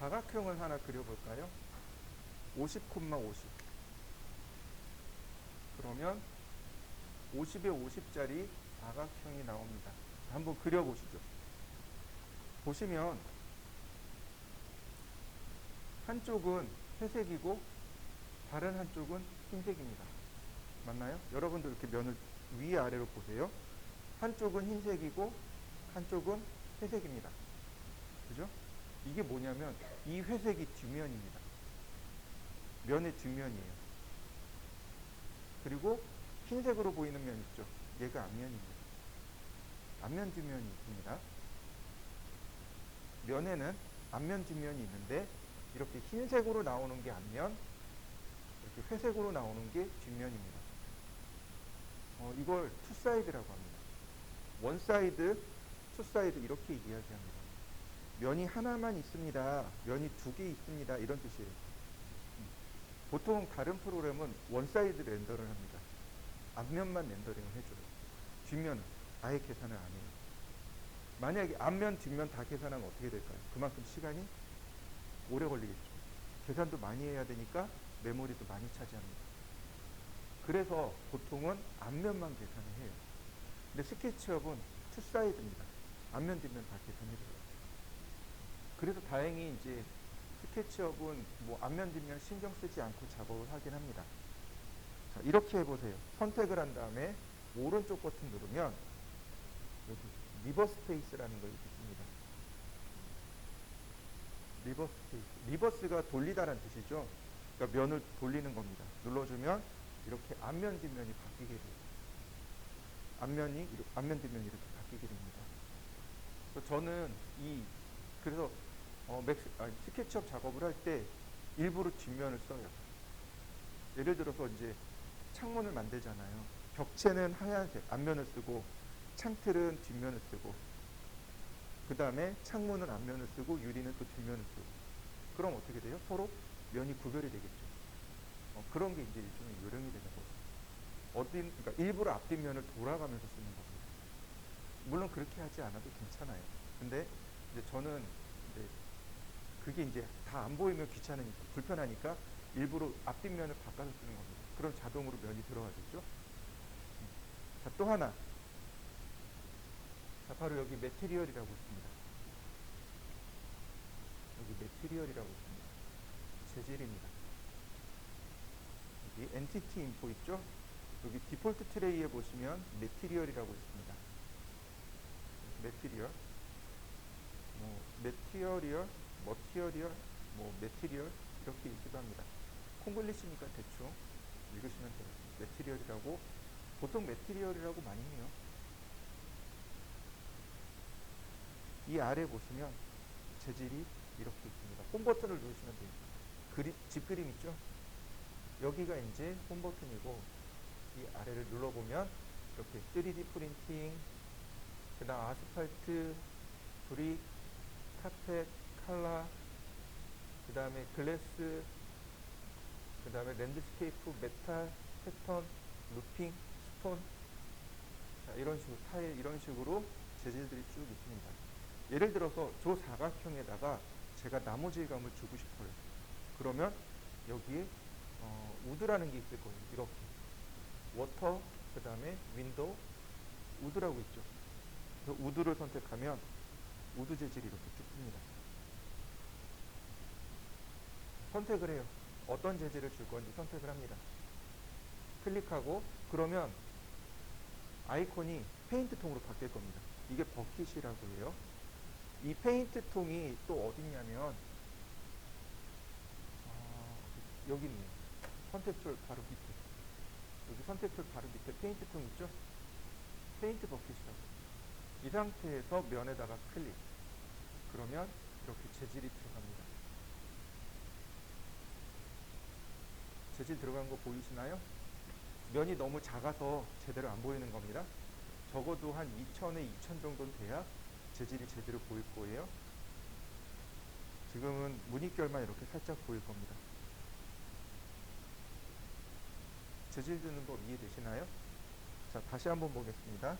사각형을 하나 그려볼까요? 50, 50. 그러면 50에 50짜리 사각형이 나옵니다. 한번 그려보시죠. 보시면 한쪽은 회색이고 다른 한쪽은 흰색입니다. 맞나요? 여러분들 이렇게 면을 위아래로 보세요. 한쪽은 흰색이고 한쪽은 회색입니다. 그죠? 이게 뭐냐면 이 회색이 뒷면입니다. 면의 뒷면이에요. 그리고 흰색으로 보이는 면 있죠? 얘가 앞면입니다. 앞면 뒷면이 있습니다. 면에는 앞면 뒷면이 있는데 이렇게 흰색으로 나오는 게 앞면, 이렇게 회색으로 나오는 게 뒷면입니다. 이걸 투사이드라고 합니다. 원사이드, 투사이드 이렇게 이야기합니다. 면이 하나만 있습니다. 면이 두 개 있습니다. 이런 뜻이에요. 보통 다른 프로그램은 원사이드 렌더를 합니다. 앞면만 렌더링을 해줘요. 뒷면은 아예 계산을 안 해요. 만약에 앞면, 뒷면 다 계산하면 어떻게 될까요? 그만큼 시간이 오래 걸리겠죠. 계산도 많이 해야 되니까 메모리도 많이 차지합니다. 그래서 보통은 앞면만 계산을 해요. 근데 스케치업은 투사이드입니다. 앞면, 뒷면 다 계산해줘요. 그래서 다행히 이제 스케치업은 뭐 앞면, 뒷면 신경 쓰지 않고 작업을 하긴 합니다. 자, 이렇게 해보세요. 선택을 한 다음에 오른쪽 버튼 누르면 여기 리버스 페이스라는 걸 있습니다. 리버스 페이스. 리버스가 돌리다라는 뜻이죠. 그러니까 면을 돌리는 겁니다. 눌러주면 이렇게 앞면, 뒷면이 바뀌게 돼요. 앞면, 뒷면이 이렇게 바뀌게 됩니다. 그래서 저는 그래서 스케치업 작업을 할 때 일부러 뒷면을 써요. 예를 들어서 이제 창문을 만들잖아요. 벽체는 하얀색 앞면을 쓰고 창틀은 뒷면을 쓰고 그 다음에 창문은 앞면을 쓰고 유리는 또 뒷면을 쓰고 그럼 어떻게 돼요? 서로 면이 구별이 되겠죠. 그런 게 이제 일종의 요령이 되는 거죠. 그러니까 일부러 앞뒷면을 돌아가면서 쓰는 겁니다. 물론 그렇게 하지 않아도 괜찮아요. 근데 이제 저는 이제 그게 이제 다 안 보이면 귀찮으니까 불편하니까 일부러 앞뒷면을 바꿔서 쓰는 겁니다. 그럼 자동으로 면이 들어가겠죠. 자, 또 하나. 자, 바로 여기 매티리얼이라고 있습니다. 여기 매티리얼이라고 있습니다. 재질입니다. 여기 엔티티 인포 있죠? 여기 디폴트 트레이에 보시면 매티리얼이라고 있습니다. 매티리얼, 매티리얼, 머티리얼, 매티리얼 이렇게 읽기도 합니다. 콩글리시니까 대충 읽으시면 돼요. 매티리얼이라고 보통 매티리얼이라고 많이 해요. 이 아래 보시면 재질이 이렇게 있습니다. 홈 버튼을 누르시면 돼요. 집 그림 있죠? 여기가 이제 홈 버튼이고 이 아래를 눌러보면 이렇게 3D 프린팅, 그 다음 아스팔트, 브릭, 카펫, 칼라, 그 다음에 글래스, 그 다음에 랜드스케이프, 메탈, 패턴, 루핑, 스톤, 이런 식으로 타일, 이런 식으로 재질들이 쭉 있습니다. 예를 들어서 저 사각형에다가 제가 나무 질감을 주고 싶어요. 그러면 여기에 우드라는 게 있을 거예요. 이렇게 워터, 그 다음에 윈도우, 우드라고 있죠. 그래서 우드를 선택하면 우드 재질이 이렇게 쭉 뜹니다. 선택을 해요. 어떤 재질을 줄 건지 선택을 합니다. 클릭하고 그러면 아이콘이 페인트 통으로 바뀔 겁니다. 이게 버킷이라고 해요. 이 페인트 통이 또 어딨냐면 여기 있네요. 선택툴 바로 밑에. 여기 선택툴 바로 밑에 페인트 통 있죠? 페인트 버킷이라고. 이 상태에서 면에다가 클릭. 그러면 이렇게 재질이 들어갑니다. 재질 들어간 거 보이시나요? 면이 너무 작아서 제대로 안 보이는 겁니다. 적어도 한 2000에 2000 정도는 돼야 재질이 제대로 보일 거예요. 지금은 무늬결만 이렇게 살짝 보일 겁니다. 재질 드는 법 이해되시나요? 자, 다시 한번 보겠습니다. 자,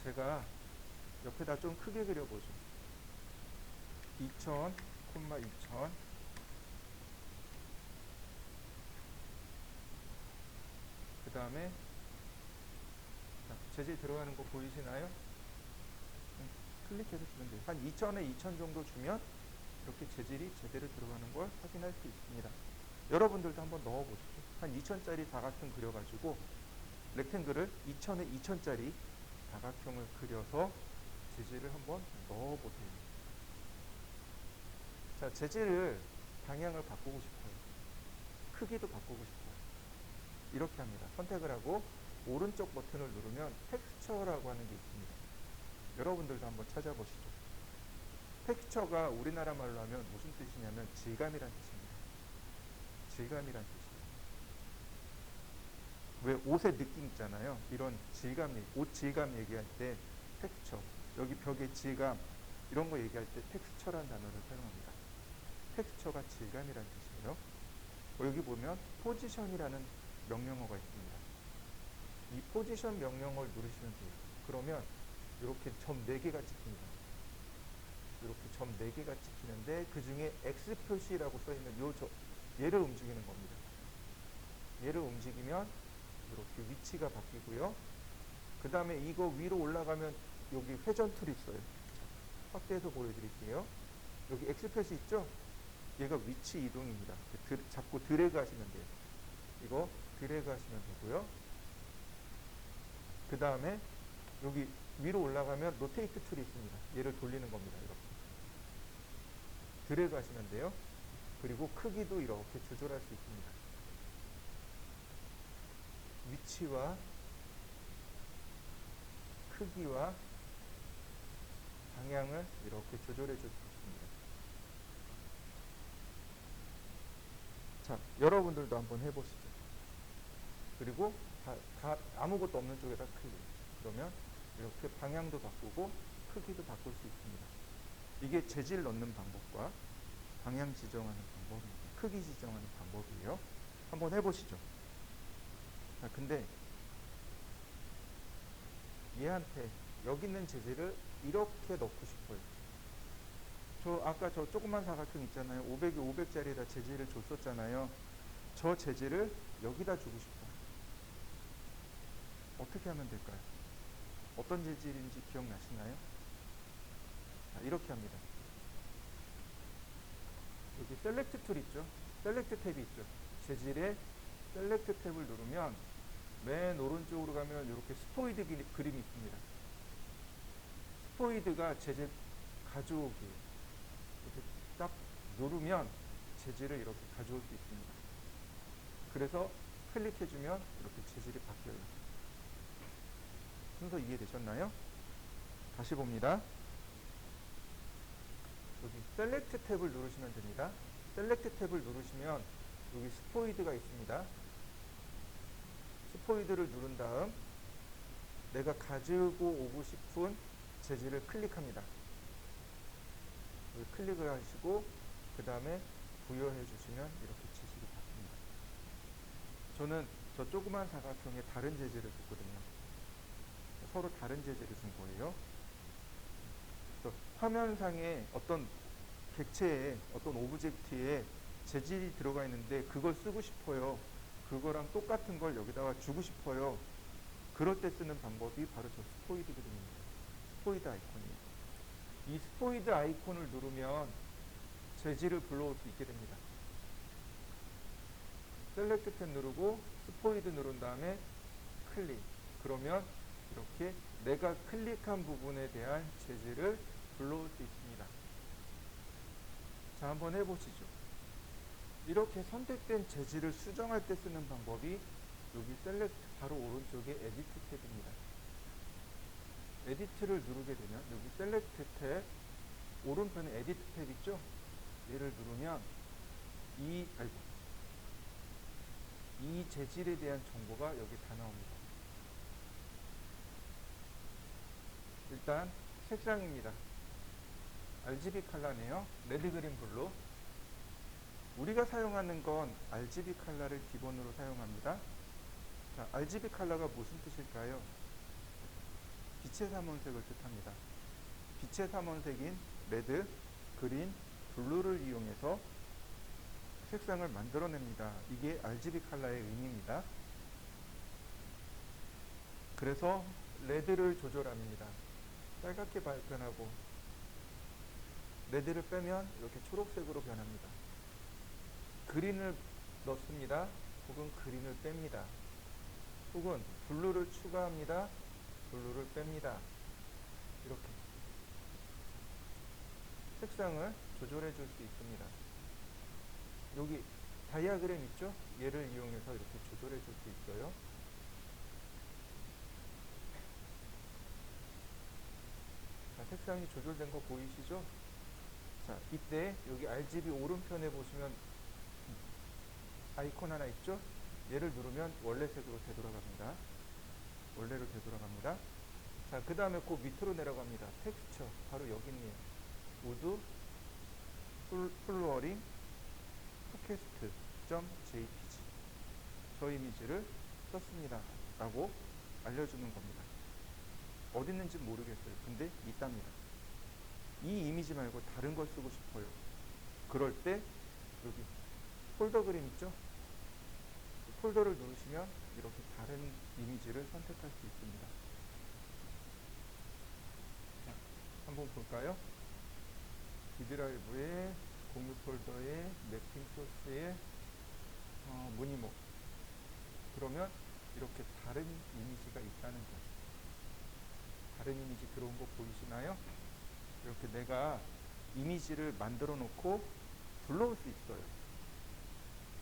제가 옆에다 좀 크게 그려보죠. 2000, 2000. 그 다음에 재질 들어가는 거 보이시나요? 클릭해서 주면 돼요. 한 2000에 2000 정도 주면 이렇게 재질이 제대로 들어가는 걸 확인할 수 있습니다. 여러분들도 한번 넣어보시죠. 한 2000짜리 사각형 그려가지고 렉탱글을 2000에 2000짜리 사각형을 그려서 재질을 한번 넣어보세요. 자, 재질을 방향을 바꾸고 싶어요. 크기도 바꾸고 싶어요. 이렇게 합니다. 선택을 하고 오른쪽 버튼을 누르면 텍스처라고 하는 게 있습니다. 여러분들도 한번 찾아보시죠. 텍스처가 우리나라 말로 하면 무슨 뜻이냐면 질감이란 뜻입니다. 질감이란 뜻이에요. 왜 옷의 느낌 있잖아요. 이런 질감, 옷 질감 얘기할 때 텍스처, 여기 벽의 질감 이런 거 얘기할 때 텍스처라는 단어를 사용합니다. 텍스처가 질감이란 뜻이에요. 여기 보면 포지션이라는 명령어가 있습니다. 이 포지션 명령어를 누르시면 돼요. 그러면 이렇게 점 4개가 찍힙니다. 이렇게 점 4개가 찍히는데 그 중에 X 표시라고 써있는 얘를 움직이는 겁니다. 얘를 움직이면 이렇게 위치가 바뀌고요. 그 다음에 이거 위로 올라가면 여기 회전 툴이 있어요. 확대해서 보여드릴게요. 여기 X 표시 있죠? 얘가 위치 이동입니다. 잡고 드래그 하시면 돼요. 이거 드래그 하시면 되고요. 그 다음에 여기 위로 올라가면 로테이트 툴이 있습니다. 얘를 돌리는 겁니다. 이렇게 드래그 하시면 돼요. 그리고 크기도 이렇게 조절할 수 있습니다. 위치와 크기와 방향을 이렇게 조절해 줄 수 있습니다. 자, 여러분들도 한번 해보시죠. 그리고 아무것도 없는 쪽에다 클릭. 그러면 이렇게 방향도 바꾸고 크기도 바꿀 수 있습니다. 이게 재질 넣는 방법과 방향 지정하는 방법입니다. 크기 지정하는 방법이에요. 한번 해보시죠. 자, 근데 얘한테 여기 있는 재질을 이렇게 넣고 싶어요. 아까 저 조그만 사각형 있잖아요. 500에 500짜리에다 재질을 줬었잖아요. 저 재질을 여기다 주고 싶어요. 어떻게 하면 될까요? 어떤 재질인지 기억나시나요? 자, 이렇게 합니다. 여기 셀렉트 툴 있죠? 셀렉트 탭이 있죠? 재질에 셀렉트 탭을 누르면 맨 오른쪽으로 가면 이렇게 스포이드 그림이 있습니다. 스포이드가 재질 가져오기. 이렇게 딱 누르면 재질을 이렇게 가져올 수 있습니다. 그래서 클릭해주면 이렇게 재질이 바뀌어요. 순서 이해되셨나요? 다시 봅니다. 여기 셀렉트 탭을 누르시면 됩니다. 셀렉트 탭을 누르시면 여기 스포이드가 있습니다. 스포이드를 누른 다음 내가 가지고 오고 싶은 재질을 클릭합니다. 여기 클릭을 하시고 그 다음에 부여해 주시면 이렇게 재질이 바뀝니다. 저는 저 조그만 사각형에 다른 재질을 줬거든요. 서로 다른 재질을 준 거예요. 화면상에 어떤 객체에 어떤 오브젝트에 재질이 들어가 있는데 그걸 쓰고 싶어요. 그거랑 똑같은 걸 여기다가 주고 싶어요. 그럴 때 쓰는 방법이 바로 저 스포이드 그림입니다. 스포이드 아이콘이에요. 이 스포이드 아이콘을 누르면 재질을 불러올 수 있게 됩니다. 셀렉트 탭 누르고 스포이드 누른 다음에 클릭. 그러면 이렇게 내가 클릭한 부분에 대한 재질을 불러올 수 있습니다. 자, 한번 해보시죠. 이렇게 선택된 재질을 수정할 때 쓰는 방법이 여기 셀렉트 바로 오른쪽에 에디트 탭입니다. 에디트를 누르게 되면 여기 셀렉트 탭 오른편에 에디트 탭 있죠? 얘를 누르면 이 재질에 대한 정보가 여기 다 나옵니다. 일단 색상입니다. RGB 컬러네요. 레드, 그린, 블루. 우리가 사용하는 건 RGB 컬러를 기본으로 사용합니다. 자, RGB 컬러가 무슨 뜻일까요? 빛의 삼원색을 뜻합니다. 빛의 삼원색인 레드, 그린, 블루를 이용해서 색상을 만들어냅니다. 이게 RGB 컬러의 의미입니다. 그래서 레드를 조절합니다. 빨갛게 변하고, 레드를 빼면 이렇게 초록색으로 변합니다. 그린을 넣습니다. 혹은 그린을 뺍니다. 혹은 블루를 추가합니다. 블루를 뺍니다. 이렇게 색상을 조절해 줄 수 있습니다. 여기 다이아그램 있죠? 얘를 이용해서 이렇게 조절해 줄 수 있어요. 자, 색상이 조절된 거 보이시죠? 자, 이때 여기 RGB 오른편에 보시면 아이콘 하나 있죠? 얘를 누르면 원래 색으로 되돌아갑니다. 원래로 되돌아갑니다. 자, 그 다음에 그 밑으로 내려갑니다. 텍스처, 바로 여기 있네요. 우드 플로어링 팟캐스트.jpg 저 이미지를 썼습니다 라고 알려주는 겁니다. 어디 있는지 모르겠어요. 근데 있답니다. 이 이미지 말고 다른 걸 쓰고 싶어요. 그럴 때 여기 폴더 그림 있죠? 폴더를 누르시면 이렇게 다른 이미지를 선택할 수 있습니다. 자, 한번 볼까요? 디드라이브에 공유 폴더에 매핑 소스에 무늬목, 그러면 이렇게 다른 이미지가 있다는 거죠. 다른 이미지 들어온 거 보이시나요? 이렇게 내가 이미지를 만들어 놓고 불러올 수 있어요.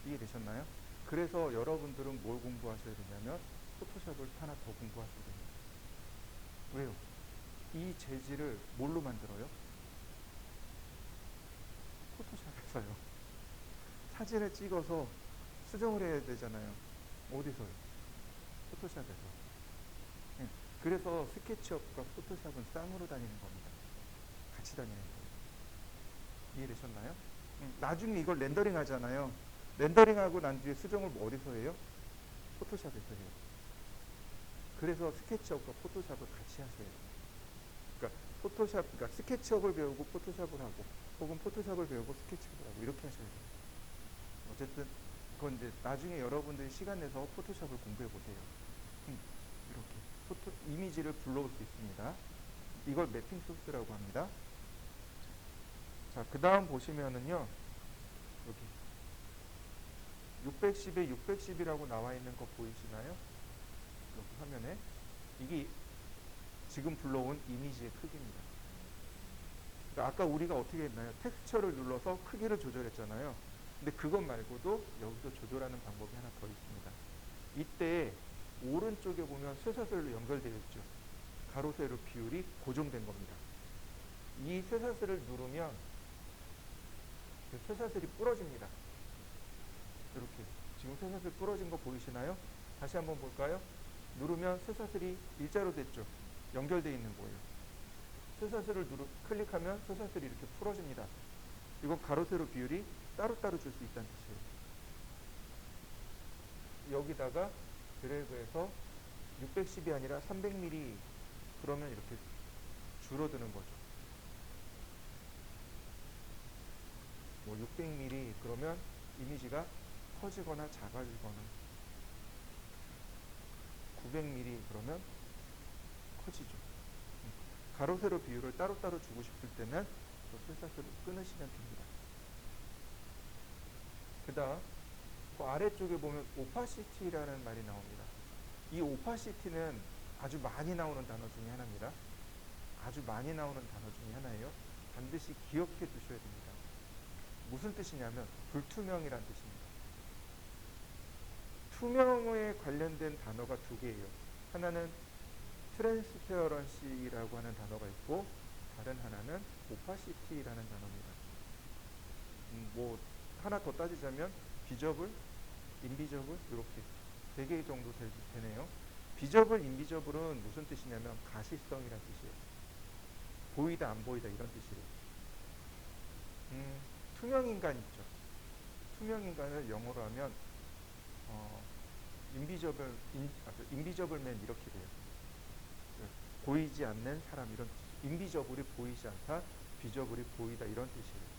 이해되셨나요? 그래서 여러분들은 뭘 공부하셔야 되냐면 포토샵을 하나 더 공부하셔야 됩니다. 왜요? 이 재질을 뭘로 만들어요? 포토샵에서요. 사진을 찍어서 수정을 해야 되잖아요. 어디서요? 포토샵에서. 예. 그래서 스케치업과 포토샵은 쌍으로 다니는 겁니다. 같이 다니는 거예요. 이해되셨나요? 나중에 이걸 렌더링 하잖아요. 렌더링하고 난 뒤에 수정을 어디서 해요? 포토샵에서 해요. 그래서 스케치업과 포토샵을 같이 하세요. 그러니까 스케치업을 배우고 포토샵을 하고, 혹은 포토샵을 배우고 스케치업을 하고, 이렇게 하셔야 돼요. 어쨌든 그건 이제 나중에 여러분들이 시간 내서 포토샵을 공부해 보세요. 이렇게 이미지를 불러올 수 있습니다. 이걸 매핑 소스라고 합니다. 자, 그 다음 보시면은요, 여기 610에 610이라고 나와 있는 거 보이시나요? 여기 화면에. 이게 지금 불러온 이미지의 크기입니다. 그러니까 아까 우리가 어떻게 했나요? 텍스처를 눌러서 크기를 조절했잖아요. 근데 그것 말고도 여기서 조절하는 방법이 하나 더 있습니다. 이때 오른쪽에 보면 쇠사슬로 연결되어 있죠. 가로 세로 비율이 고정된 겁니다. 이 쇠사슬을 누르면 쇠사슬이 부러집니다. 이렇게 지금 쇠사슬 부러진 거 보이시나요? 다시 한번 볼까요? 누르면 쇠사슬이 일자로 됐죠. 연결되어 있는 거예요. 쇠사슬을 클릭하면 쇠사슬이 이렇게 풀어집니다. 이건 가로 세로 비율이 따로따로 줄 수 있다는 뜻이에요. 여기다가 드래그해서 610이 아니라 300mm 그러면 이렇게 줄어드는 거죠. 뭐 600mm 그러면 이미지가 커지거나 작아지거나, 900mm 그러면 커지죠. 가로 세로 비율을 따로따로 주고 싶을 때는 쇠사슬을 끊으시면 됩니다. 그 다음 그 아래쪽에 보면 오파시티라는 말이 나옵니다. 이 오파시티는 아주 많이 나오는 단어 중에 하나입니다. 아주 많이 나오는 단어 중에 하나예요. 반드시 기억해 두셔야 됩니다. 무슨 뜻이냐면 불투명이란 뜻입니다. 투명에 관련된 단어가 두 개예요. 하나는 트랜스페어런시라고 하는 단어가 있고, 다른 하나는 오파시티라는 단어입니다. 뭐 하나 더 따지자면 비저블, 인비저블 이렇게 세 개 정도 되네요. 비저블, 인비저블은 무슨 뜻이냐면 가시성이라는 뜻이에요. 보이다 안 보이다 이런 뜻이에요. 투명인간 있죠. 투명인간을 영어로 하면 인비저블맨 이렇게 돼요. 보이지 않는 사람 이런 뜻. 인비저블이 보이지 않다, 비저블이 보이다 이런 뜻이에요.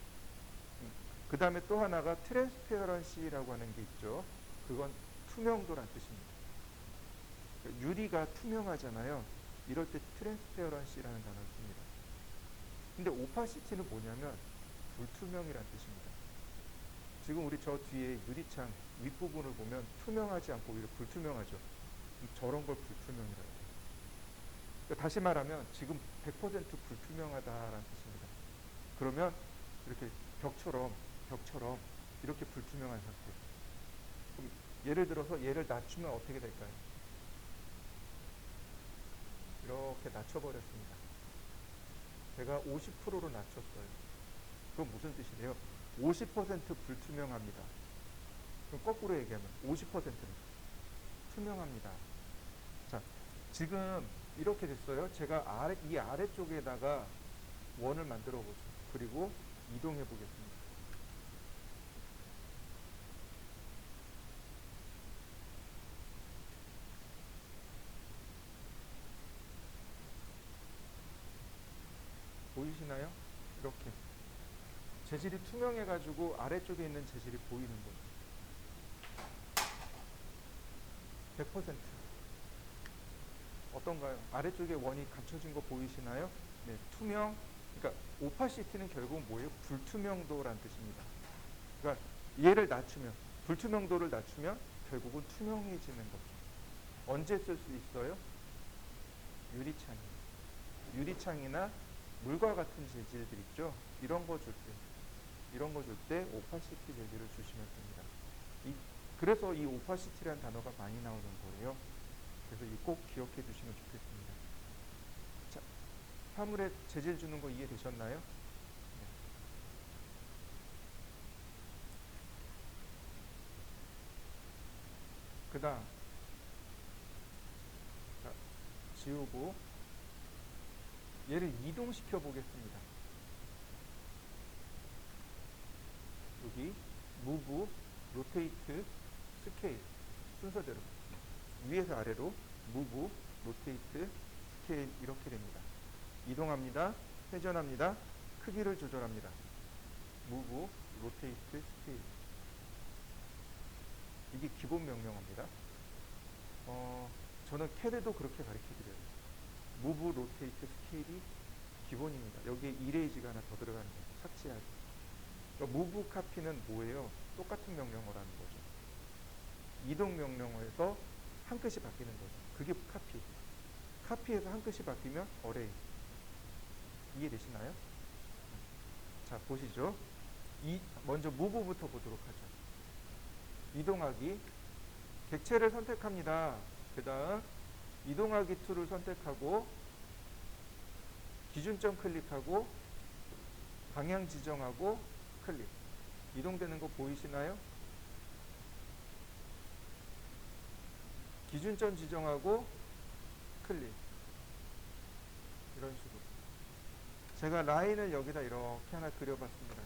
그 다음에 또 하나가 트랜스페어런시라고 하는 게 있죠. 그건 투명도란 뜻입니다. 유리가 투명하잖아요. 이럴 때 트랜스페어런시라는 단어를 씁니다. 근데 오파시티는 뭐냐면 불투명이란 뜻입니다. 지금 우리 저 뒤에 유리창 윗부분을 보면 투명하지 않고 오히려 불투명하죠. 저런 걸 불투명이라고 해요. 그러니까 다시 말하면 지금 100% 불투명하다라는 뜻입니다. 그러면 이렇게 벽처럼 이렇게 불투명한 상태. 그럼 예를 들어서 얘를 낮추면 어떻게 될까요? 이렇게 낮춰버렸습니다. 제가 50%로 낮췄어요. 그건 무슨 뜻이래요? 50% 불투명합니다. 그럼 거꾸로 얘기하면 50%는 투명합니다. 자, 지금 이렇게 됐어요. 제가 이 아래쪽에다가 원을 만들어 보죠. 그리고 이동해 보겠습니다. 보이시나요? 이렇게 재질이 투명해 가지고 아래쪽에 있는 재질이 보이는 거죠. 100% 어떤가요? 아래쪽에 원이 갖춰진 거 보이시나요? 네, 투명. 그러니까 오파시티는 결국 뭐예요? 불투명도란 뜻입니다. 그러니까 얘를 낮추면, 불투명도를 낮추면 결국은 투명해지는 거죠. 언제 쓸 수 있어요? 유리창. 유리창이나 물과 같은 재질들 있죠? 이런 거 줄 때 오파시티 재질을 주시면 됩니다. 그래서 이 오파시티라는 단어가 많이 나오는 거예요. 그래서 꼭 기억해 주시면 좋겠습니다. 자, 화물에 재질 주는 거 이해되셨나요? 네. 그 다음 지우고 얘를 이동시켜 보겠습니다. 여기 move, rotate, scale 순서대로 위에서 아래로 move, rotate, scale 이렇게 됩니다. 이동합니다. 회전합니다. 크기를 조절합니다. move, rotate, scale 이게 기본 명령어입니다. 저는 CAD도 그렇게 가르쳐드려요. move, rotate, scale이 기본입니다. 여기에 이레이지가 하나 더 들어가는 거예요. 삭제하기. 그러니까 move copy는 뭐예요? 똑같은 명령어라는 거죠. 이동 명령어에서 한 끗이 바뀌는 거죠. 그게 copy. copy에서 한 끗이 바뀌면 array. 이해되시나요? 자, 보시죠. 먼저 move부터 보도록 하죠. 이동하기. 객체를 선택합니다. 그 다음 이동하기 툴을 선택하고 기준점 클릭하고 방향 지정하고 클릭. 이동되는 거 보이시나요? 기준점 지정하고 클릭. 이런 식으로. 제가 라인을 여기다 이렇게 하나 그려봤습니다.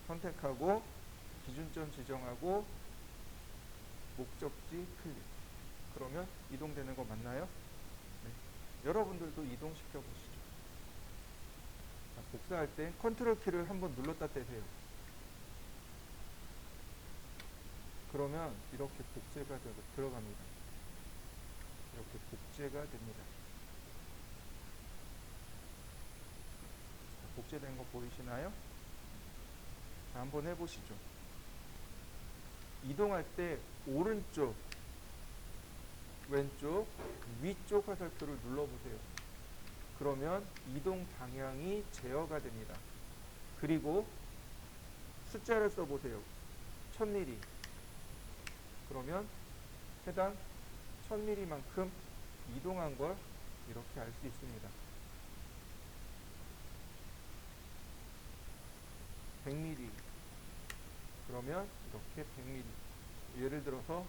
선택하고 기준점 지정하고 목적지 클릭. 그러면 이동되는 거 맞나요? 네. 여러분들도 이동시켜 보시죠. 자, 복사할 때 컨트롤 키를 한번 눌렀다 떼세요. 그러면 이렇게 복제가 들어갑니다. 이렇게 복제가 됩니다. 자, 복제된 거 보이시나요? 자, 한번 해보시죠. 이동할 때 오른쪽, 왼쪽, 위쪽 화살표를 눌러보세요. 그러면 이동 방향이 제어가 됩니다. 그리고 숫자를 써보세요. 1000mm. 그러면 해당 1000mm만큼 이동한 걸 이렇게 알 수 있습니다. 100mm. 그러면 이렇게 100mm. 예를 들어서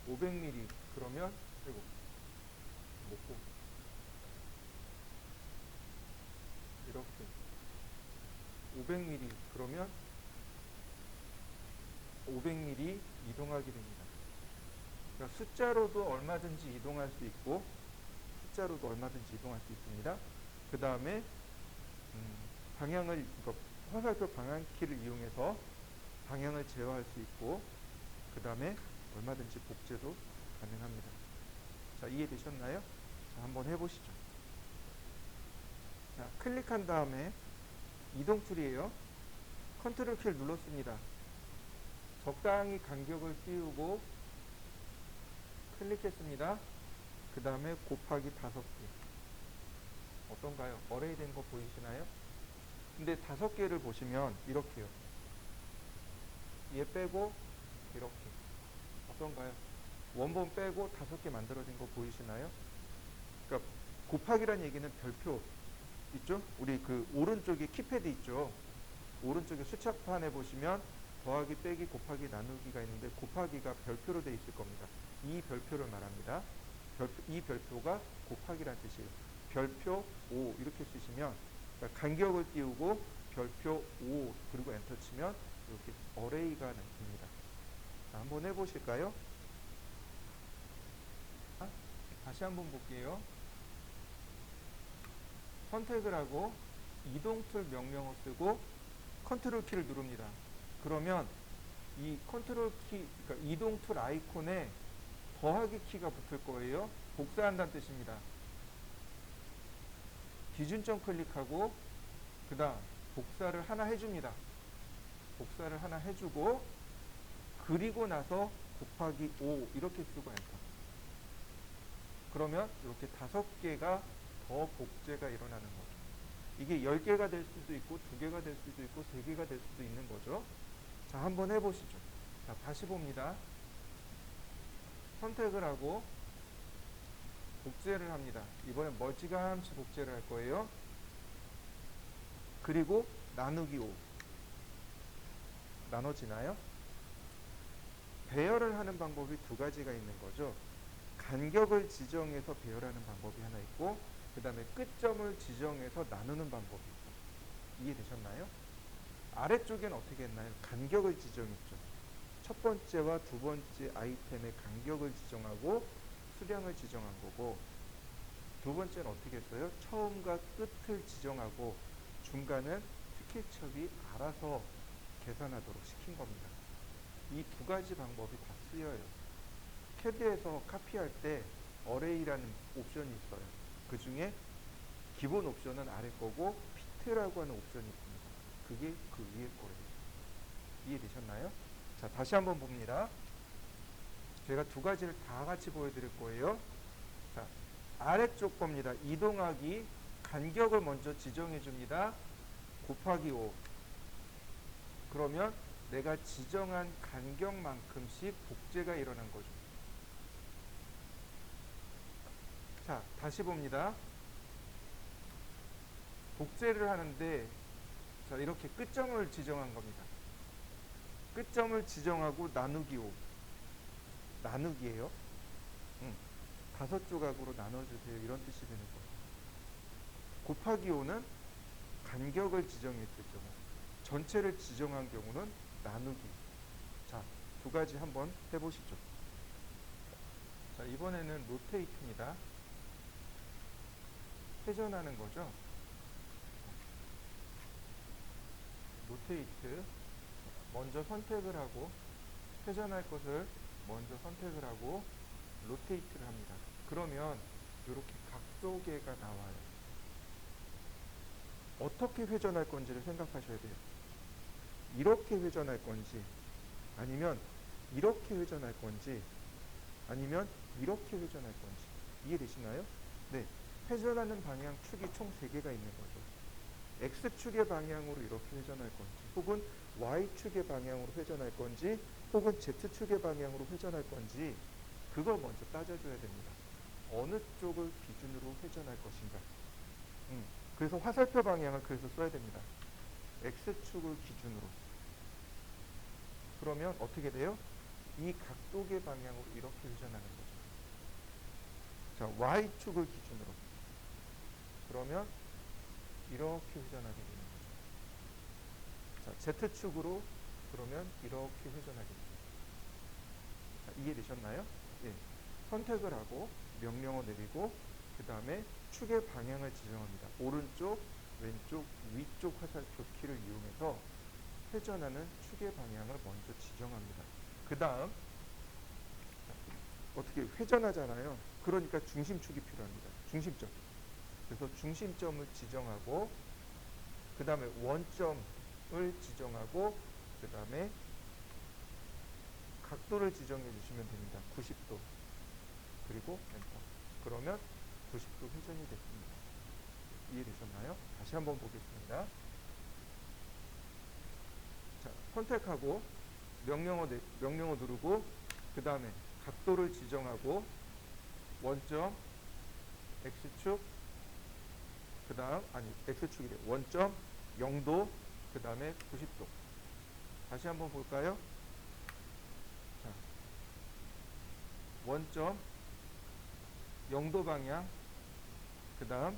500mm. 그러면 아이고 먹고 이렇게 500mm. 그러면 500mm 이동하게 됩니다. 그러니까 숫자로도 얼마든지 이동할 수 있고 숫자로도 얼마든지 이동할 수 있습니다. 그 다음에 방향을, 그러니까 화살표 방향키를 이용해서 방향을 제어할 수 있고, 그 다음에 얼마든지 복제도 가능합니다. 자, 이해되셨나요? 자, 한번 해보시죠. 자, 클릭한 다음에 이동 툴이에요. 컨트롤 키를 눌렀습니다. 적당히 간격을 띄우고 클릭했습니다. 그 다음에 곱하기 5개. 어떤가요? 어레이 된 거 보이시나요? 근데 5개를 보시면 이렇게요. 얘 빼고 이렇게. 어떤가요? 원본 빼고 5개 만들어진 거 보이시나요? 그러니까 곱하기란 얘기는 별표 있죠? 우리 그 오른쪽에 키패드 있죠? 오른쪽에 수착판에 보시면 더하기, 빼기, 곱하기, 나누기가 있는데 곱하기가 별표로 되어 있을 겁니다. 이 별표를 말합니다. 이 별표가 곱하기란 뜻이에요. 별표 5 이렇게 쓰시면, 그러니까 간격을 띄우고 별표 5 그리고 엔터 치면 이렇게 어레이가 됩니다. 자, 한번 해보실까요? 다시 한번 볼게요. 선택을 하고 이동 툴 명령어 쓰고 컨트롤 키를 누릅니다. 그러면 이 컨트롤 키, 그러니까 이동 툴 아이콘에 더하기 키가 붙을 거예요. 복사한다는 뜻입니다. 기준점 클릭하고 그 다음 복사를 하나 해줍니다. 복사를 하나 해주고 그리고 나서 곱하기 5 이렇게 쓰고 엔터. 그러면 이렇게 5개가 더 복제가 일어나는 거죠. 이게 10개가 될 수도 있고 2개가 될 수도 있고 3개가 될 수도 있는 거죠. 자, 한번 해보시죠. 자, 다시 봅니다. 선택을 하고 복제를 합니다. 이번엔 멀찌감치 복제를 할 거예요. 그리고 나누기 5. 나눠지나요? 배열을 하는 방법이 2가지가 있는 거죠. 간격을 지정해서 배열하는 방법이 하나 있고, 그 다음에 끝점을 지정해서 나누는 방법이 있고. 이해되셨나요? 아래쪽에는 어떻게 했나요? 간격을 지정했죠. 첫 번째와 두 번째 아이템의 간격을 지정하고 수량을 지정한 거고, 두 번째는 어떻게 했어요? 처음과 끝을 지정하고 중간은 스케치업이 알아서 계산하도록 시킨 겁니다. 이 2가지 방법이 다 쓰여요. 캐드에서 카피할 때 어레이라는 옵션이 있어요. 그 중에 기본 옵션은 아래 거고 피트라고 하는 옵션이 있습니다. 그게 그 위에 거예요. 이해되셨나요? 자, 다시 한번 봅니다. 제가 2가지를 다 같이 보여드릴 거예요. 자, 아래쪽 겁니다. 이동하기 간격을 먼저 지정해 줍니다. 곱하기 5. 그러면 내가 지정한 간격만큼씩 복제가 일어난 거죠. 자, 다시 봅니다. 복제를 하는데, 자, 이렇게 끝점을 지정한 겁니다. 끝점을 지정하고 나누기 5. 나누기예요. 5조각으로 나눠주세요. 이런 뜻이 되는 거예요. 곱하기 5는 간격을 지정했을 경우, 전체를 지정한 경우는 나누기. 자, 2가지 한번 해보시죠. 자, 이번에는 로테이트입니다. 회전하는 거죠. 로테이트. 먼저 선택을 하고 회전할 것을 먼저 선택을 하고 로테이트를 합니다. 그러면 이렇게 각도계가 나와요. 어떻게 회전할 건지를 생각하셔야 돼요. 이렇게 회전할 건지, 아니면 이렇게 회전할 건지, 아니면 이렇게 회전할 건지. 이해되시나요? 네. 회전하는 방향 축이 총 3개가 있는 거죠. X축의 방향으로 이렇게 회전할 건지, 혹은 Y축의 방향으로 회전할 건지, 혹은 Z축의 방향으로 회전할 건지, 그걸 먼저 따져줘야 됩니다. 어느 쪽을 기준으로 회전할 것인가. 그래서 화살표 방향을 그래서 써야 됩니다. X축을 기준으로. 그러면 어떻게 돼요? 이 각도계 방향으로 이렇게 회전하는 거죠. 자, Y축을 기준으로. 그러면 이렇게 회전하게 되는 거죠. 자, Z축으로 그러면 이렇게 회전하게 됩니다. 자, 이해되셨나요? 예. 선택을 하고 명령어 내리고 그 다음에 축의 방향을 지정합니다. 오른쪽, 왼쪽, 위쪽 화살표 회전하는 축의 방향을 먼저 지정합니다. 그 다음 어떻게 회전하잖아요. 그러니까 중심축이 필요합니다. 중심점. 그래서 중심점을 지정하고 그 다음에 원점을 지정하고 그 다음에 각도를 지정해 주시면 됩니다. 90도 그리고 엔터. 그러면 90도 회전이 됐습니다. 이해되셨나요? 다시 한번 보겠습니다. 자, 선택하고 명령어 누르고 그 다음에 각도를 지정하고 원점 X축 그 다음 X축이래. 원점 0도 그 다음에 90도. 다시 한번 볼까요? 자, 원점 0도 방향 그 다음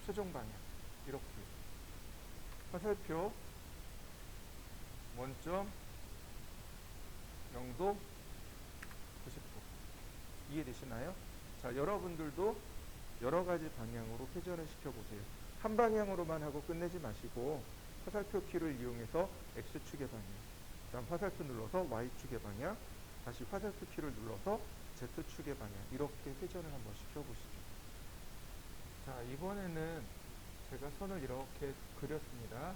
최종 방향 이렇게 화살표 원점 0도 90도. 이해되시나요? 자, 여러분들도 여러 가지 방향으로 회전을 시켜보세요. 한 방향으로만 하고 끝내지 마시고 화살표 키를 이용해서 X축의 방향, 다음 화살표 눌러서 Y축의 방향, 다시 화살표 키를 눌러서 Z축의 방향 이렇게 회전을 한번 시켜보시죠. 자, 이번에는 제가 선을 이렇게 그렸습니다.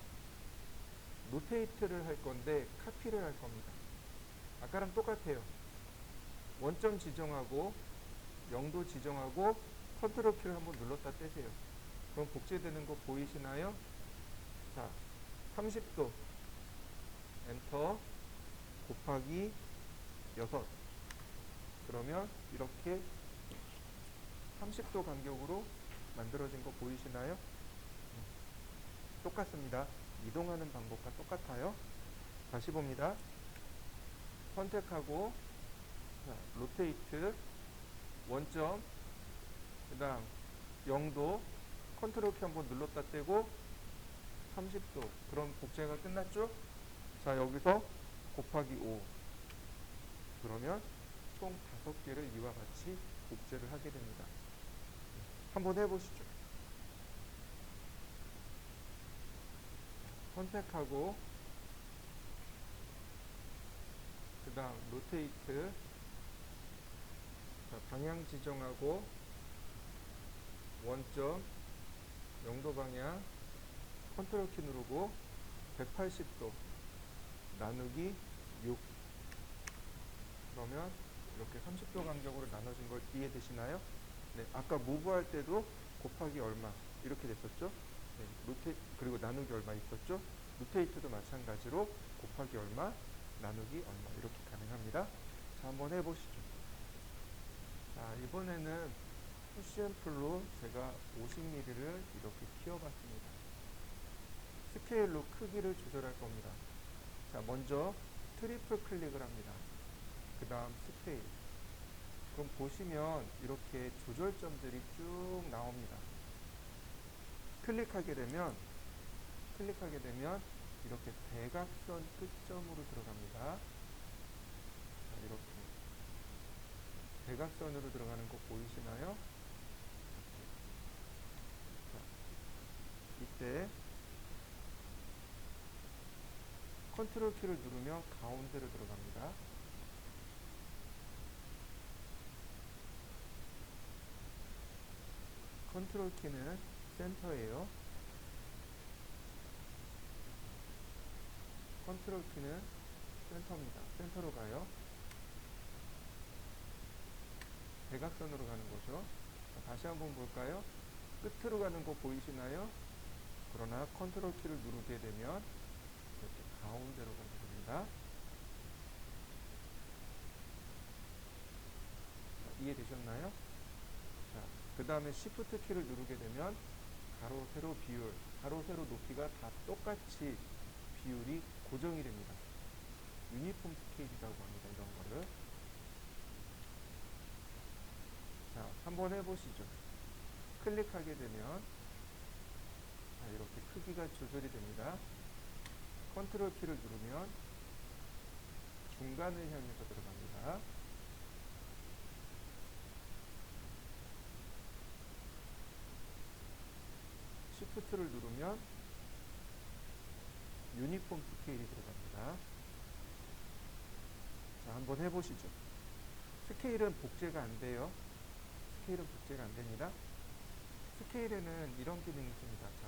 로테이트를 할 건데 카피를 할 겁니다. 아까랑 똑같아요. 원점 지정하고 0도 지정하고 컨트롤 키를 한번 눌렀다 떼세요. 그럼 복제되는 거 보이시나요? 자, 30도 엔터 곱하기 6. 그러면 이렇게 30도 간격으로 만들어진 거 보이시나요? 똑같습니다. 이동하는 방법과 똑같아요. 다시 봅니다. 선택하고 자, 로테이트 원점 그 다음 0도 컨트롤 키 한번 눌렀다 떼고 30도. 그럼 복제가 끝났죠? 자, 여기서 곱하기 5. 그러면 총 5개를 이와 같이 복제를 하게 됩니다. 한번 해보시죠. 선택하고 그 다음 로테이트 자, 방향 지정하고 원점 0도 방향 컨트롤 키 누르고 180도 나누기 6. 그러면 이렇게 30도 간격으로 나눠진 걸 이해되시나요? 네, 아까 무브할 때도 곱하기 얼마 이렇게 됐었죠? 네, 그리고 나누기 얼마 있었죠? 로테이트도 마찬가지로 곱하기 얼마 나누기 얼마 이렇게 가능합니다. 자, 한번 해보시죠. 자, 이번에는 푸시앤풀로 제가 50mm를 이렇게 키워봤습니다. 스케일로 크기를 조절할 겁니다. 자, 먼저 트리플 클릭을 합니다. 그 다음 스케일. 그럼 보시면 이렇게 조절점들이 쭉 나옵니다. 클릭하게 되면 이렇게 대각선 끝점으로 들어갑니다. 자, 이렇게 대각선으로 들어가는 거 보이시나요? 자, 이때 컨트롤 키를 누르면 가운데로 들어갑니다. 컨트롤 키는 센터예요. 컨트롤 키는 센터입니다. 센터로 가요. 대각선으로 가는 거죠. 자, 다시 한번 볼까요? 끝으로 가는 거 보이시나요? 그러나 컨트롤 키를 누르게 되면 이렇게 가운데로 가게 됩니다. 자, 이해되셨나요? 자, 그 다음에 Shift 키를 누르게 되면 가로, 세로 비율, 가로, 세로 높이가 다 똑같이 비율이 고정이 됩니다. 유니폼 스케일이라고 합니다. 이런 거를. 자, 한번 해보시죠. 클릭하게 되면 자, 이렇게 크기가 조절이 됩니다. 컨트롤 키를 누르면 중간을 향해서 들어갑니다. 시프트를 누르면 유니폼 스케일이 들어갑니다. 자, 한번 해보시죠. 스케일은 복제가 안 돼요. 스케일은 복제가 안 됩니다. 스케일에는 이런 기능이 있습니다. 자,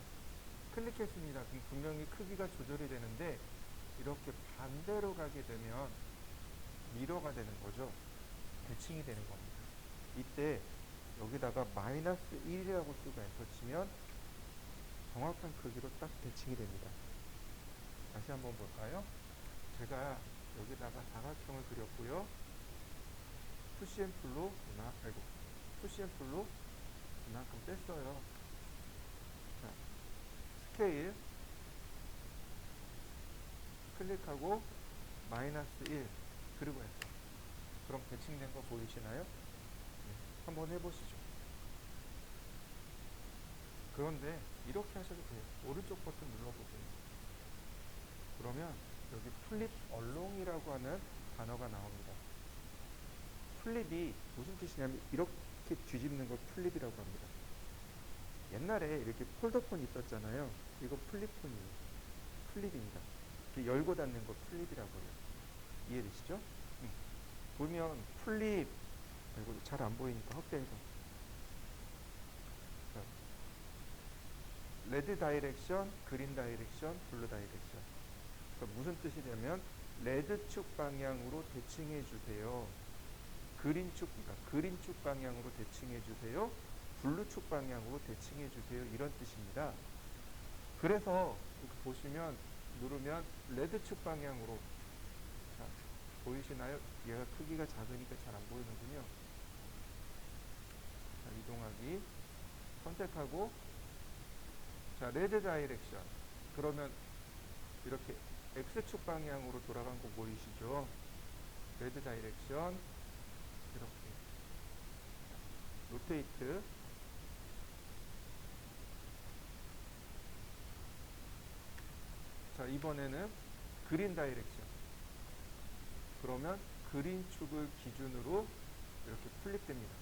클릭했습니다. 그럼 분명히 크기가 조절이 되는데 이렇게 반대로 가게 되면 미러가 되는 거죠. 대칭이 되는 겁니다. 이때 여기다가 마이너스 1이라고 쓰고 엔터 치면 정확한 크기로 딱 대칭이 됩니다. 다시 한번 볼까요? 제가 여기다가 사각형을 그렸고요. 푸시앤풀로 푸시앤풀로 이만큼 뺐어요. 자, 스케일 클릭하고 마이너스 1 그리고 했어. 그럼 대칭된 거 보이시나요? 네, 한번 해보시죠. 그런데 이렇게 하셔도 돼요. 오른쪽 버튼 눌러보세요. 그러면 여기 플립 얼롱이라고 하는 단어가 나옵니다. 플립이 무슨 뜻이냐면 이렇게 뒤집는 걸 플립이라고 합니다. 옛날에 이렇게 폴더폰 있었잖아요. 이거 플립폰이에요. 플립입니다. 이렇게 열고 닫는 거 플립이라고 해요. 이해되시죠? 보면 플립, 이거 잘 안 보이니까 확대해서. 자, 레드 다이렉션, 그린 다이렉션, 블루 다이렉션. 그러니까 무슨 뜻이냐면 레드 축 방향으로 대칭해 주세요. 그린 축 방향으로 대칭해 주세요. 블루 축 방향으로 대칭해 주세요. 이런 뜻입니다. 그래서 이렇게 보시면 누르면 레드 축 방향으로, 자, 보이시나요? 얘가 크기가 작으니까 잘 안 보이는군요. 자, 이동하기 선택하고, 자, 레드 다이렉션. 그러면 이렇게 X축 방향으로 돌아간 거 보이시죠? 레드 다이렉션. 이렇게 로테이트. 자, 이번에는 그린 다이렉션. 그러면 그린 축을 기준으로 이렇게 플립됩니다.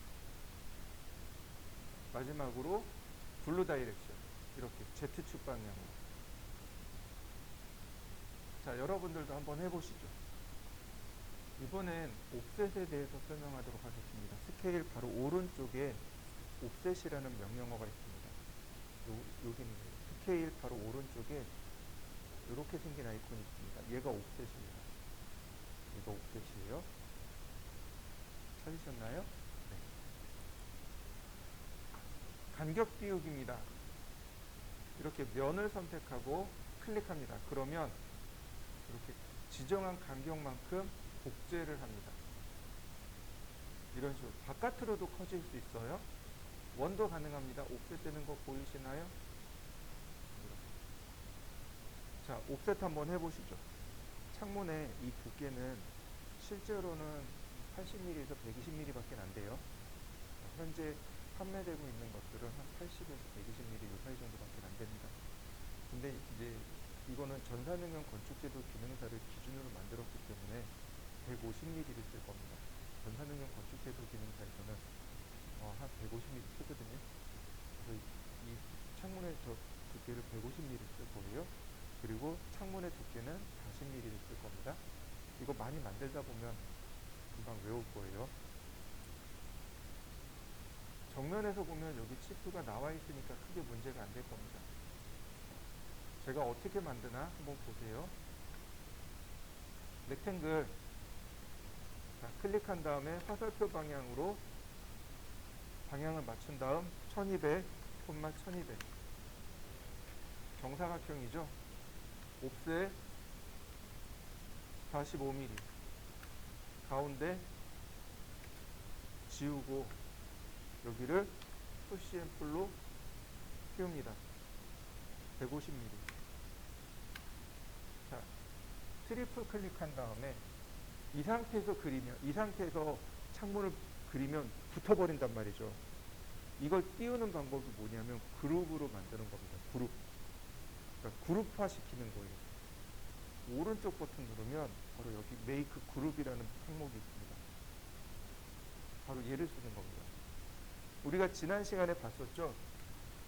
마지막으로 블루 다이렉션. 이렇게 Z축 방향으로. 자, 여러분들도 한번 해보시죠. 이번엔 옵셋에 대해서 설명하도록 하겠습니다. 스케일 바로 오른쪽에 옵셋이라는 명령어가 있습니다. 여기는 스케일 바로 오른쪽에 이렇게 생긴 아이콘이 있습니다. 얘가 옵셋입니다. 이거 옵셋이에요. 찾으셨나요? 네. 간격 비우기입니다. 이렇게 면을 선택하고 클릭합니다. 그러면 이렇게 지정한 간격만큼 복제를 합니다. 이런 식으로 바깥으로도 커질 수 있어요. 원도 가능합니다. 옵셋 되는 거 보이시나요? 자, 옵셋 한번 해보시죠. 창문의 이 두께는 실제로는 80mm에서 120mm 밖에 안 돼요. 현재 판매되고 있는 것들은 한 80에서 120mm 요 사이 정도밖에 안 됩니다. 근데 이제 이거는 전산응용 건축제도 기능사를 기준으로 만들었기 때문에 150mm를 쓸 겁니다. 전산응용 건축제도 기능사에서는 한 150mm 쓰거든요. 그래서 이 창문의 저 두께를 150mm 쓸 거예요. 그리고 창문의 두께는 40mm를 쓸 겁니다. 이거 많이 만들다 보면 금방 외울 거예요. 정면에서 보면 여기 치수가 나와 있으니까 크게 문제가 안 될 겁니다. 제가 어떻게 만드나 한번 보세요. 렉탱글, 자, 클릭한 다음에 화살표 방향으로 방향을 맞춘 다음 1200, 콤마 1200. 정사각형이죠. 옵셋 45mm. 가운데 지우고 여기를 푸시 앤 풀로 띄웁니다. 150mm. 자, 트리플 클릭한 다음에 이 상태에서 창문을 그리면 붙어버린단 말이죠. 이걸 띄우는 방법이 뭐냐면 그룹으로 만드는 겁니다. 그룹. 그러니까 그룹화 시키는 거예요. 오른쪽 버튼 누르면 바로 여기 메이크 그룹이라는 항목이 있습니다. 바로 얘를 쓰는 겁니다. 우리가 지난 시간에 봤었죠.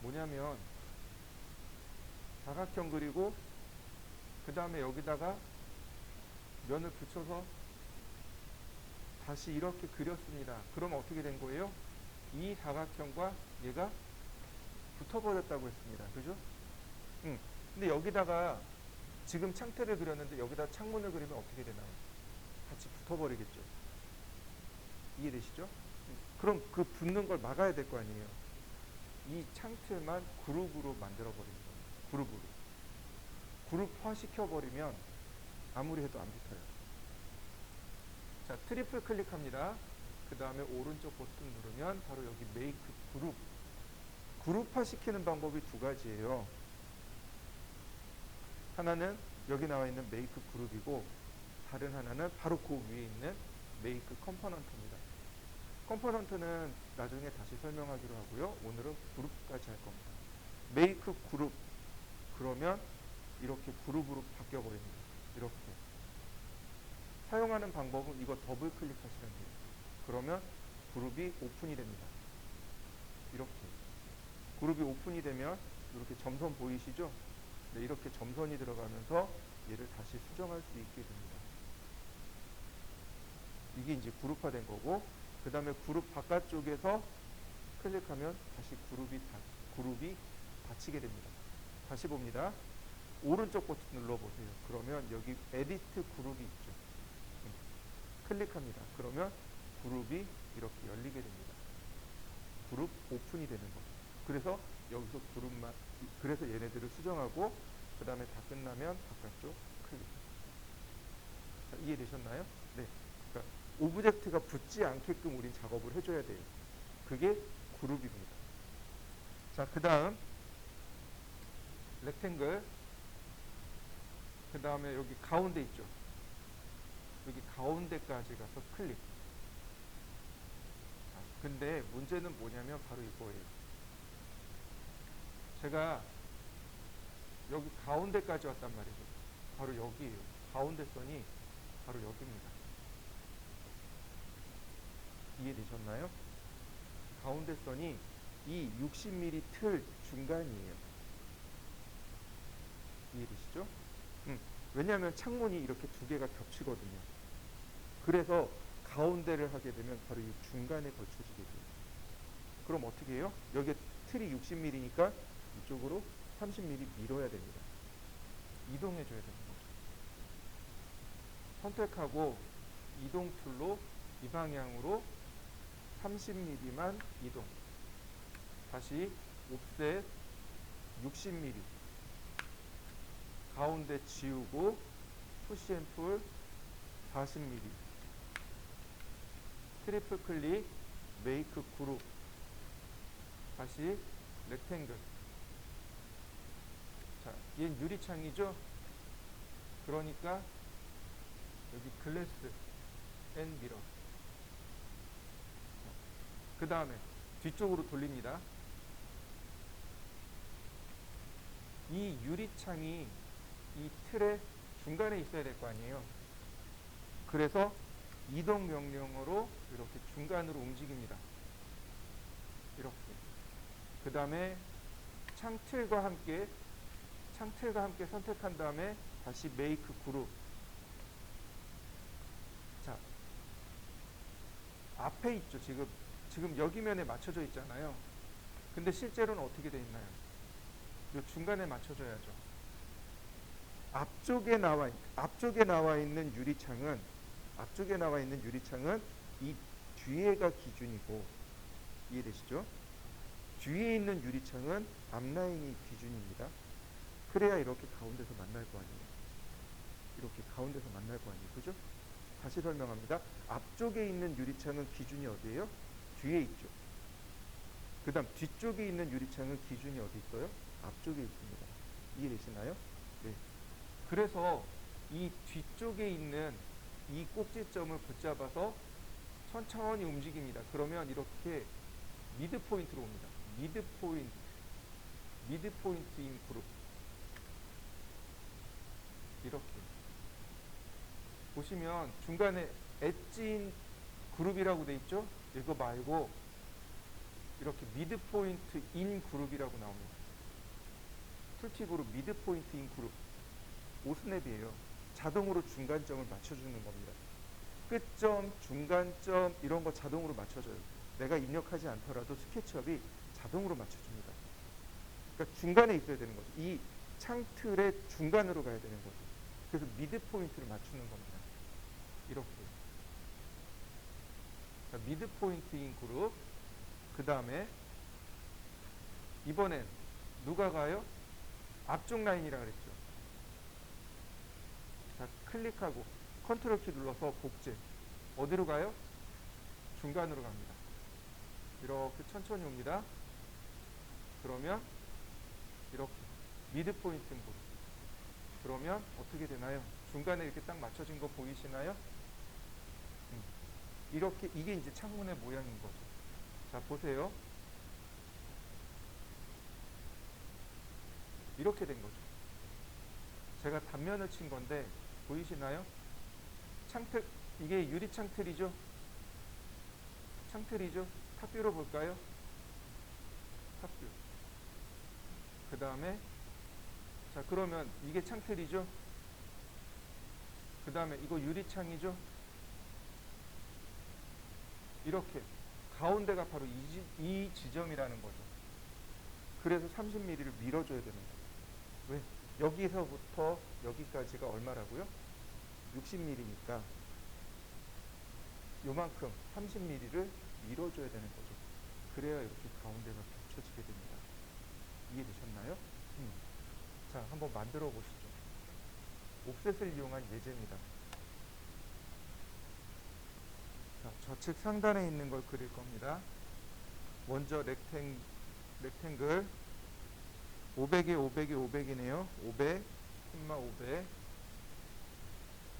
뭐냐면 사각형 그리고 그 다음에 여기다가 면을 붙여서 다시 이렇게 그렸습니다. 그러면 어떻게 된 거예요? 이 사각형과 얘가 붙어버렸다고 했습니다. 그죠? 근데 여기다가 지금 창틀을 그렸는데 여기다 창문을 그리면 어떻게 되나요? 같이 붙어버리겠죠. 이해되시죠? 그럼 그 붙는 걸 막아야 될 거 아니에요. 이 창틀만 그룹으로 만들어버리는 거예요. 그룹으로. 그룹화 시켜버리면 아무리 해도 안 붙어요. 자, 트리플 클릭합니다. 그 다음에 오른쪽 버튼 누르면 바로 여기 메이크 그룹. 그룹화 시키는 방법이 두 가지예요. 하나는 여기 나와 있는 메이크 그룹이고, 다른 하나는 바로 그 위에 있는 메이크 컴포넌트입니다. 컴포넌트는 나중에 다시 설명하기로 하고요. 오늘은 그룹까지 할 겁니다. 메이크 그룹, 그러면 이렇게 그룹으로 바뀌어 버립니다. 이렇게. 사용하는 방법은 이거 더블 클릭하시면 돼요. 그러면 그룹이 오픈이 됩니다. 이렇게. 그룹이 오픈이 되면 이렇게 점선 보이시죠? 네, 이렇게 점선이 들어가면서 얘를 다시 수정할 수 있게 됩니다. 이게 이제 그룹화된 거고, 그 다음에 그룹 바깥쪽에서 클릭하면 다시 그룹이 닫히게 됩니다. 다시 봅니다. 오른쪽 버튼 눌러보세요. 그러면 여기 에디트 그룹이 있죠. 클릭합니다. 그러면 그룹이 이렇게 열리게 됩니다. 그룹 오픈이 되는 거죠. 그래서 여기서 그룹만, 그래서 얘네들을 수정하고 그 다음에 다 끝나면 바깥쪽 클릭. 자, 이해되셨나요? 네. 그러니까 오브젝트가 붙지 않게끔 우린 작업을 해줘야 돼요. 그게 그룹입니다. 자, 그 다음 렉탱글. 그 다음에 여기 가운데 있죠. 여기 가운데까지 가서 클릭. 자, 근데 문제는 뭐냐면 바로 이거예요. 제가 여기 가운데까지 왔단 말이죠. 바로 여기에요. 가운데 선이 바로 여기입니다. 이해되셨나요? 가운데 선이 이 60mm 틀 중간이에요. 이해되시죠? 왜냐하면 창문이 이렇게 두 개가 겹치거든요. 그래서 가운데를 하게 되면 바로 이 중간에 걸쳐지게 돼요. 그럼 어떻게 해요? 여기 틀이 60mm니까 이쪽으로 30mm 밀어야 됩니다. 이동해줘야 되는 거죠. 선택하고 이동 툴로 이 방향으로 30mm만 이동. 다시 옵셋 60mm. 가운데 지우고 푸시 앤 풀 40mm. 트리플 클릭 메이크 그룹. 다시 렉탱글. 자, 얘는 유리창이죠? 그러니까 여기 글래스 앤 미러. 그 다음에 뒤쪽으로 돌립니다. 이 유리창이 이 틀의 중간에 있어야 될 거 아니에요. 그래서 이동 명령어로 이렇게 중간으로 움직입니다. 이렇게. 그 다음에 창틀과 함께 선택한 다음에 다시 메이크 그룹. 자, 앞에 있죠. 지금 여기 면에 맞춰져 있잖아요. 근데 실제로는 어떻게 돼 있나요? 이 중간에 맞춰져야죠. 앞쪽에 나와 있는 유리창은 이 뒤에가 기준이고, 이해되시죠? 뒤에 있는 유리창은 앞라인이 기준입니다. 그래야 이렇게 가운데서 만날 거 아니에요. 이렇게 가운데서 만날 거 아니에요. 그죠? 다시 설명합니다. 앞쪽에 있는 유리창은 기준이 어디예요? 뒤에 있죠. 그 다음 뒤쪽에 있는 유리창은 기준이 어디 있어요? 앞쪽에 있습니다. 이해되시나요? 네. 그래서 이 뒤쪽에 있는 이 꼭지점을 붙잡아서 천천히 움직입니다. 그러면 이렇게 미드 포인트로 옵니다. 미드 포인트 인 그룹. 이렇게 보시면 중간에 엣지인 그룹이라고 돼 있죠? 이거 말고 이렇게 미드 포인트 인 그룹이라고 나옵니다. 툴팁으로 미드 포인트 인 그룹. 오스냅이에요. 자동으로 중간점을 맞춰주는 겁니다. 끝점, 중간점 이런 거 자동으로 맞춰줘요. 내가 입력하지 않더라도 스케치업이 자동으로 맞춰줍니다. 그러니까 중간에 있어야 되는 거죠. 이 창틀의 중간으로 가야 되는 거죠. 그래서 미드 포인트를 맞추는 겁니다. 이렇게. 자, 미드 포인트인 그룹. 그 다음에 이번엔 누가 가요? 앞쪽 라인이라 그랬죠. 자, 클릭하고 컨트롤 키 눌러서 복제. 어디로 가요? 중간으로 갑니다. 이렇게 천천히 옵니다. 그러면 이렇게 미드 포인트인 그룹. 그러면 어떻게 되나요? 중간에 이렇게 딱 맞춰진 거 보이시나요? 이렇게 이게 이제 창문의 모양인 거죠. 자, 보세요. 이렇게 된 거죠. 제가 단면을 친 건데 보이시나요? 창틀, 이게 유리 창틀이죠? 창틀이죠? 탑뷰로 볼까요? 탑뷰. 그 다음에 자, 그러면 이게 창틀이죠? 그 다음에 이거 유리창이죠? 이렇게 가운데가 바로 이 지점이라는 거죠. 그래서 30mm를 밀어줘야 되는 거예요. 왜? 여기서부터 여기까지가 얼마라고요? 60mm니까 요만큼 30mm를 밀어줘야 되는 거죠. 그래야 이렇게 가운데가 겹쳐지게 됩니다. 이해되셨나요? 자, 한번 만들어 보시죠. 옵셋을 이용한 예제입니다. 자, 좌측 상단에 있는 걸 그릴 겁니다. 먼저 렉탱글 500에 500에 500이네요. 500, 콤마 500.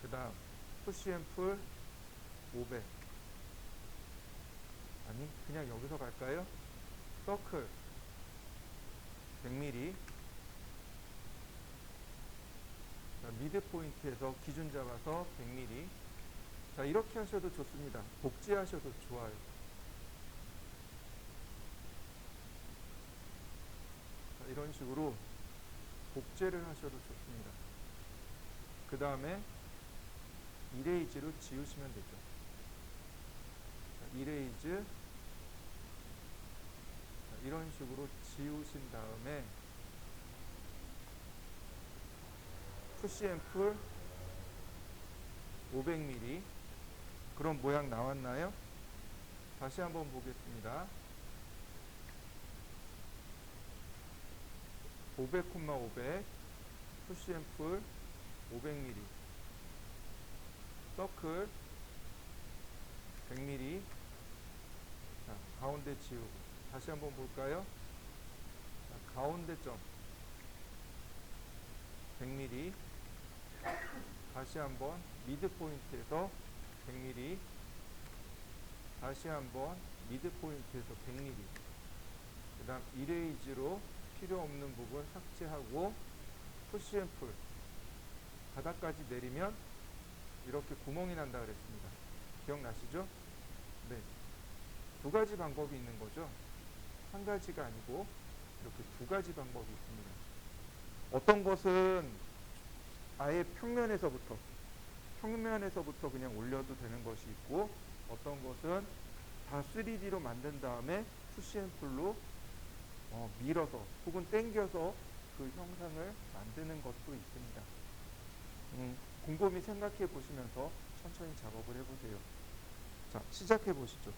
그 다음 푸시앤풀 500. 아니, 그냥 여기서 갈까요? 서클 100mm. 자, 미드 포인트에서 기준 잡아서 100mm. 자, 이렇게 하셔도 좋습니다. 복제하셔도 좋아요. 자, 이런 식으로 복제를 하셔도 좋습니다. 그 다음에 이레이즈로 지우시면 되죠. 자, 이레이즈. 자, 이런 식으로 지우신 다음에 푸시앤풀 500mm. 그런 모양 나왔나요? 다시 한번 보겠습니다. 500,500 푸시앤풀 500mm 서클 100mm. 자, 가운데 지우고 다시 한번 볼까요? 자, 가운데 점 100mm. 다시 한번 미드 포인트에서 100mm. 다시 한번 미드 포인트에서 100mm. 그 다음 이레이즈로 필요 없는 부분 삭제하고 푸시앤풀 바닥까지 내리면 이렇게 구멍이 난다 그랬습니다. 기억나시죠? 네. 두 가지 방법이 있는 거죠. 한 가지가 아니고 이렇게 두 가지 방법이 있습니다. 어떤 것은 아예 평면에서부터 그냥 올려도 되는 것이 있고, 어떤 것은 다 3D로 만든 다음에 푸시앤풀로 밀어서 혹은 당겨서 그 형상을 만드는 것도 있습니다. 곰곰이 생각해 보시면서 천천히 작업을 해보세요. 자, 시작해 보시죠.